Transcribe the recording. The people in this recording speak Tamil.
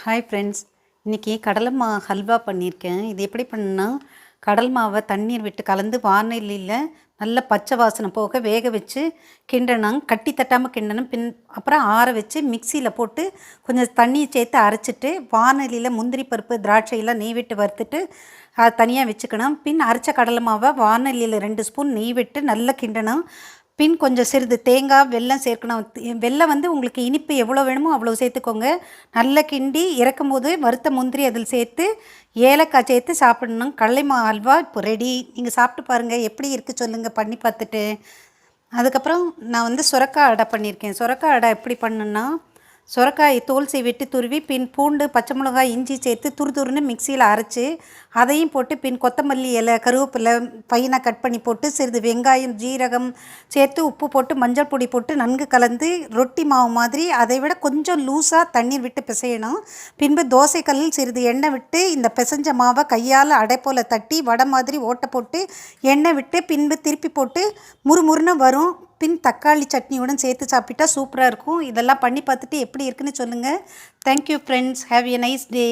ஹாய் ஃப்ரெண்ட்ஸ், இன்றைக்கி கடலை ஹல்வா பண்ணியிருக்கேன். இது எப்படி பண்ணுன்னா, கடல் மாவை தண்ணீர் விட்டு கலந்து வானொலியில் நல்ல பச்சை வாசனை போக வேக வச்சு கிண்டணும். கட்டி தட்டாமல் கிண்டணும். அப்புறம் ஆற வச்சு மிக்சியில் போட்டு கொஞ்சம் தண்ணியை சேர்த்து அரைச்சிட்டு வானொலியில் முந்திரி பருப்பு திராட்சையெல்லாம் நெய் விட்டு வறுத்துட்டு அதை தனியாக வச்சுக்கணும். அரைச்ச கடலை மாவை வானொலியில் 2 ஸ்பூன் நெய் விட்டு நல்லா கிண்டணும். கொஞ்சம் சிறிது தேங்காய், வெல்லம் சேர்க்கணும். வெல்லம் உங்களுக்கு இனிப்பு எவ்வளோ வேணுமோ அவ்வளோ சேர்த்துக்கோங்க. நல்லா கிண்டி இறக்கும்போது வறுத்த முந்திரி அதில் சேர்த்து ஏலக்காய் சேர்த்து சாப்பிடணும். கடலை அல்வா இப்போ ரெடி. நீங்கள் சாப்பிட்டு பாருங்கள், எப்படி இருக்குது சொல்லுங்கள் பண்ணி பார்த்துட்டு. அதுக்கப்புறம் நான் சுரக்காய் அடை பண்ணியிருக்கேன். சுரக்காய் அடை எப்படி பண்ணுன்னா, சுரக்காய் தோல் சீவிட்டு துருவி பூண்டு, பச்சை மிளகாய், இஞ்சி சேர்த்து துருதுருன்னு மிக்சியில் அரைச்சி அதையும் போட்டு கொத்தமல்லி இலை, கருவேப்பிலை பையனாக கட் பண்ணி போட்டு சிறிது வெங்காயம், ஜீரகம் சேர்த்து உப்பு போட்டு மஞ்சள் பொடி போட்டு நன்கு கலந்து ரொட்டி மாவு மாதிரி அதை விட கொஞ்சம் லூஸாக தண்ணீர் விட்டு பிசையணும். தோசைக்கல்லில் சிறிது எண்ணெய் விட்டு இந்த பிசைஞ்ச மாவை கையால் அடை போல் தட்டி வடை மாதிரி ஓட்டை போட்டு எண்ணெய் விட்டு திருப்பி போட்டு முறுமுறுன்னு வரும். தக்காளி சட்னியுடன் சேர்த்து சாப்பிட்டா சூப்பராக இருக்கும். இதெல்லாம் பண்ணி பார்த்துட்டு எப்படி இருக்குன்னு சொல்லுங்கள். Thank you friends. Have a nice day.